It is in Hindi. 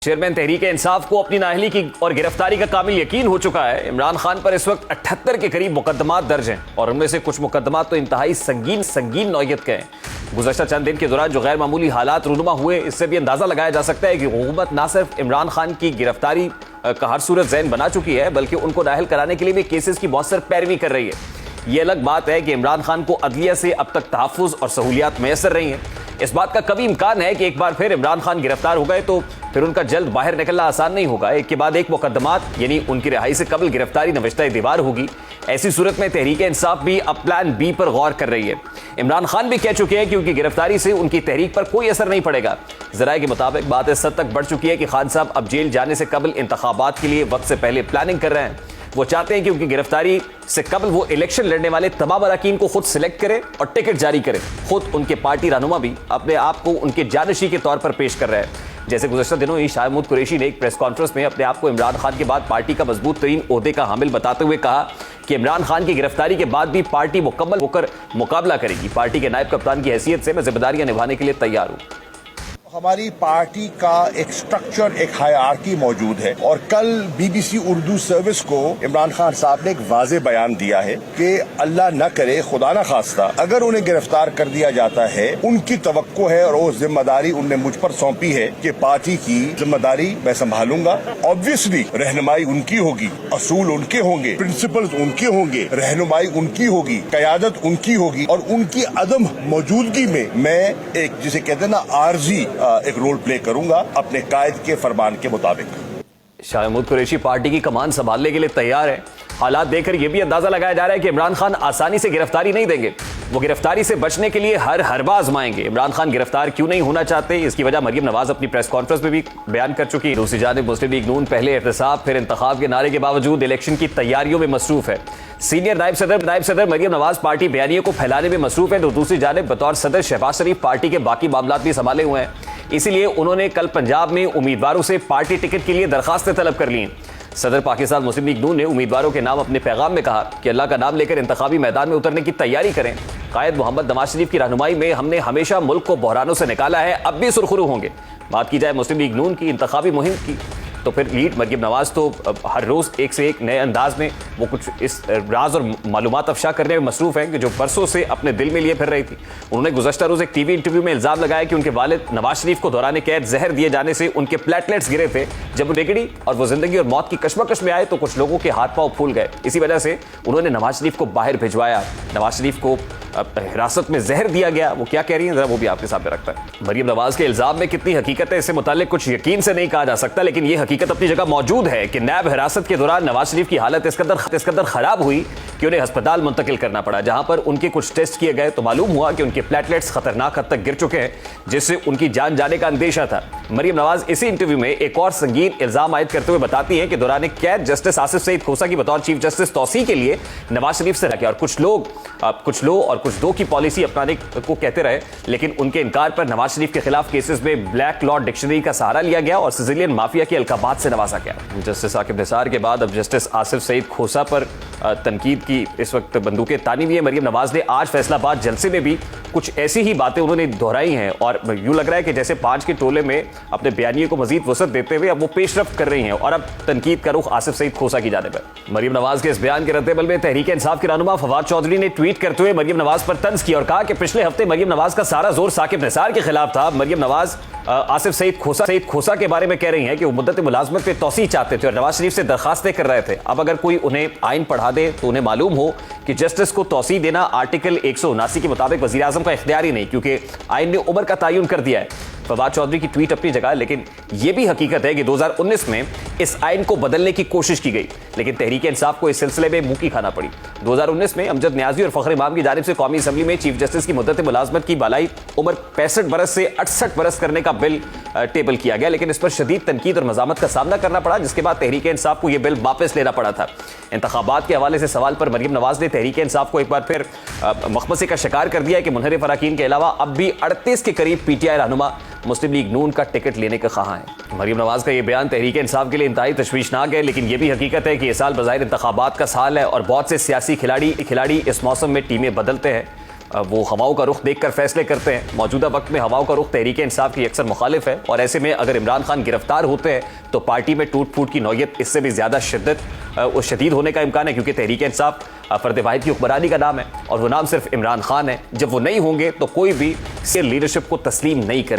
चेयरमैन तहरीक इंसाफ को अपनी नाअहली की और गिरफ्तारी का कामिल यकीन हो चुका है। इमरान खान पर इस वक्त 78 के करीब मुकदमात दर्ज हैं और उनमें से कुछ मुकदमात तो इंतहाई संगीन नौयत के हैं। गुज़श्ता चंद दिन के दौरान जो गैर मामूली हालात रूनुमा हुए, इससे भी अंदाजा लगाया जा सकता है कि हुकूमत न सिर्फ इमरान खान की गिरफ्तारी का हर सूरत ज़हन बना चुकी है, बल्कि उनको नाअहल कराने के लिए भी केसेस की मौसर पैरवी कर रही है। ये अलग बात है कि इमरान खान को अदलिया से अब तक तहफ़्फ़ुज़ और सहूलियात मैसर रही हैं। इस बात का कभी इम्कान है कि एक बार फिर इमरान खान गिरफ्तार हो गए तो फिर उनका जल्द बाहर निकलना आसान नहीं होगा। एक के बाद एक मुकदमात यानी उनकी रिहाई से कबल गिरफ्तारी नविश्ता दीवार होगी। ऐसी सूरत में तहरीक इंसाफ भी अब प्लान बी पर गौर कर रही है। इमरान खान भी कह चुके हैं कि उनकी गिरफ्तारी से उनकी तहरीक पर कोई असर नहीं पड़ेगा। ज़राए के मुताबिक बात इस हद तक बढ़ चुकी है कि खान साहब अब जेल जाने से कबल इंतखाबात के लिए वक्त से पहले प्लानिंग कर रहे हैं। वो चाहते हैं कि उनकी गिरफ्तारी से कबल वो इलेक्शन लड़ने वाले तमाम अरकान को खुद सिलेक्ट करें और टिकट जारी करें। खुद उनके पार्टी रहनुमा भी अपने आप को उनके जानशी के तौर पर पेश कर रहे हैं। जैसे गुज़श्ता दिनों ही शाह महमूद कुरैशी ने एक प्रेस कॉन्फ्रेंस में अपने आप को इमरान खान के बाद पार्टी का मजबूत तरीन ओहदे का हामिल बताते हुए कहा कि इमरान खान की गिरफ्तारी के बाद भी पार्टी मुकम्मल होकर मुकाबला करेगी। पार्टी के नायब कप्तान की हैसियत से मैं जिम्मेदारियां निभाने के लिए तैयार हूँ। हमारी पार्टी का एक स्ट्रक्चर, एक हायरार्की मौजूद है और कल बीबीसी उर्दू सर्विस को इमरान खान साहब ने एक वाज़े बयान दिया है कि अल्लाह न करे, खुदा न खास्ता, अगर उन्हें गिरफ्तार कर दिया जाता है, उनकी तवक्को है और वो जिम्मेदारी उनने मुझ पर सौंपी है कि पार्टी की जिम्मेदारी मैं संभालूंगा। ऑब्वियसली रहनुमाई उनकी होगी, असूल उनके होंगे, प्रिंसिपल्स उनके होंगे, रहनुमाई उनकी होगी, क़यादत उनकी होगी और उनकी अदम मौजूदगी में मैं एक जिसे कहते हैं ना आर्जी एक रोल प्ले करूंगा अपने कायद के फरमान के मुताबिक। शाह महमूद कुरैशी पार्टी की कमान संभालने के लिए तैयार है। हालात देखकर यह भी अंदाजा लगाया जा रहा है कि इमरान खान आसानी से गिरफ्तारी नहीं देंगे। वो गिरफ्तारी से बचने के लिए हर हरबा आजमाएंगे। इमरान खान गिरफ्तार क्यों नहीं होना चाहते, इसकी वजह मरियम नवाज अपनी प्रेस कॉन्फ्रेंस में भी बयान कर चुकी है। दूसरी जानिब मुस्लिम लीग नून पहले एहतसाब फिर इंतखाब के नारे के बावजूद इलेक्शन की तैयारियों में मसरूफ है। सीनियर नायब सदर मरियम नवाज पार्टी बयानियों को फैलाने में मसरूफ है, तो दूसरी जानिब बतौर सदर शहबाज शरीफ पार्टी के बाकी मामला भी संभाले हुए हैं। इसीलिए उन्होंने कल पंजाब में उम्मीदवारों से पार्टी टिकट के लिए दरखास्तें तलब कर ली। सदर पाकिस्तान मुस्लिम लीग नून ने उम्मीदवारों के नाम अपने पैगाम में कहा कि अल्लाह का नाम लेकर इंतखाबी मैदान में उतरने की तैयारी करें। कायद मोहम्मद नवाज शरीफ की रहनुमाई में हमने हमेशा मुल्क को बहरानों से निकाला है, अब भी सुरखरू होंगे। बात की जाए मुस्लिम लीग नून की इंतखाबी मुहिम की, तो फिर लीड मरियम नवाज तो हर रोज़ एक से एक नए अंदाज में वो कुछ इस राज और मालूमात अफशा करने में मसरूफ़ हैं कि जो बरसों से अपने दिल में लिए फिर रही थी। उन्होंने गुज़श्ता रोज़ एक टीवी इंटरव्यू में इल्ज़ाम लगाया कि उनके वालिद नवाज शरीफ को दौरान कैद जहर दिए जाने से उनके प्लेटलेट्स गिरे थे। जब वो बिगड़ी और वो जिंदगी और मौत की कशमकश में आए तो कुछ लोगों के हाथ पांव फूल गए। इसी वजह से उन्होंने नवाज शरीफ को बाहर भिजवाया। नवाज शरीफ को हिरासत में जहर दिया गया। वो क्या कह रही है जरा वो भी आपके सामने रखता है। मरियम नवाज के इल्जाम में कितनी हकीकत है इससे मुताल्लिक कुछ यकीन से नहीं कहा जा सकता, लेकिन ये हकीकत अपनी जगह मौजूद है कि नैब हिरासत के दौरान नवाज शरीफ की हालत इस कदर खराब हुई कि उन्हें अस्पताल मुंतकिल करना पड़ा, जहां पर उनके कुछ टेस्ट किए गए तो मालूम हुआ कि उनके प्लेटलेट्स खतरनाक हद तक गिर चुके हैं, जिससे उनकी जान जाने का अंदेशा था। मरियम नवाज इसी इंटरव्यू में एक और संगीन इल्जाम आयद करते हुए बताती हैं कि दौरान कैद जस्टिस आसिफ सईद खोसा की बतौर चीफ जस्टिस तौसी के लिए नवाज शरीफ से रखे और कुछ लो और कुछ दो की पॉलिसी अपनाने को कहते रहे, लेकिन उनके इनकार पर नवाज शरीफ के खिलाफ केसेस में ब्लैक लॉ डिक्शनरी का सहारा लिया गया और सिजिलियन माफिया के अलकाबात से नवाजा गया। जस्टिस साकिब निसार के बाद अब जस्टिस आसिफ सईद खोसा पर तनकीद की इस वक्त बंदूकें तानी हुई है। मरियम नवाज ने आज फैसलाबाद जलसे में भी कुछ ऐसी ही बातें उन्होंने दोहराई हैं और यूं लग रहा है कि जैसे 5 के टोले में अपने बयानिए को मजीद वसअत देते हुए अब वो पेशरफ्त कर रही हैं और अब तनकीद का रुख आसिफ सईद खोसा की जानिब है। मरियम नवाज के इस बयान के रद्देबल में तहरीक इंसाफ के रहनुमा फवाद चौधरी ने ट्वीट करते हुए मरियम नवाज पर तंज किया और कहा कि पिछले हफ्ते मरियम नवाज का सारा जोर साकिब निसार के खिलाफ था। मरियम नवाज आसिफ सईद खोसा के बारे में कह रही हैं कि वो मुद्दत मुलाजमत पे तौसी चाहते थे और नवाज शरीफ से दरखास्तें कर रहे थे। अब अगर कोई उन्हें आइन पढ़ा दे तो उन्हें मालूम हो कि जस्टिस को तौसी देना आर्टिकल 179 के मुताबिक वज़ीर आज़म का इख्तियार ही नहीं, क्योंकि आइन ने उम्र का तयन कर दिया है। फवाद चौधरी की ट्वीट अपनी जगह, लेकिन यह भी हकीकत है कि 2019 में इस आइन को बदलने की कोशिश की गई, लेकिन तहरीक इंसाफ को इस सिलसिले में मुंह की खाना पड़ी। 2019 में अमजद न्याजी और फखर इमाम की जानिब से कौमी असम्बली में चीफ जस्टिस की मुद्दत मुलाजमत की बालाई उम्र 65 बरस से 68 बरस करने का बिल टेबल किया गया, लेकिन इस पर शदीद तनकीद और मजामत का सामना करना पड़ा, जिसके बाद तहरीक इंसाफ को यह बिल वापस लेना पड़ा था। इंतखाबात के हवाले से सवाल पर मरियम नवाज ने तहरीक इंसाफ को एक बार फिर मखमसे का शिकार कर दिया कि मुनहरिफ अरकान के अलावा अब भी 38 के करीब पीटीआई रहनुमा मुस्लिम लीग नून का टिकट लेने का ख्वाह है। मरियम नवाज का यह बयान तहरीक इंसाफ के लिए इंतहाई तशवीशनाक है, लेकिन यह भी हकीकत है कि यह साल बज़ाहिर इंतखाबात का साल है और बहुत से सियासी खिलाड़ी इस मौसम में टीमें बदलते हैं। वो हवाओं का रुख देखकर फैसले करते हैं। मौजूदा वक्त में हवाओं का रुख तहरीक इंसाफ की अक्सर मुखालिफ है और ऐसे में अगर इमरान खान गिरफ्तार होते हैं तो पार्टी में टूट फूट की नौयत इससे भी ज़्यादा शदीद होने का इम्कान है, क्योंकि तहरीक इंसाफ फर्द वाहिद की हुक्मरानी का नाम है और वो नाम सिर्फ इमरान खान है। जब वो नहीं होंगे तो कोई भी लीडरशिप को तस्लीम नहीं करेगा।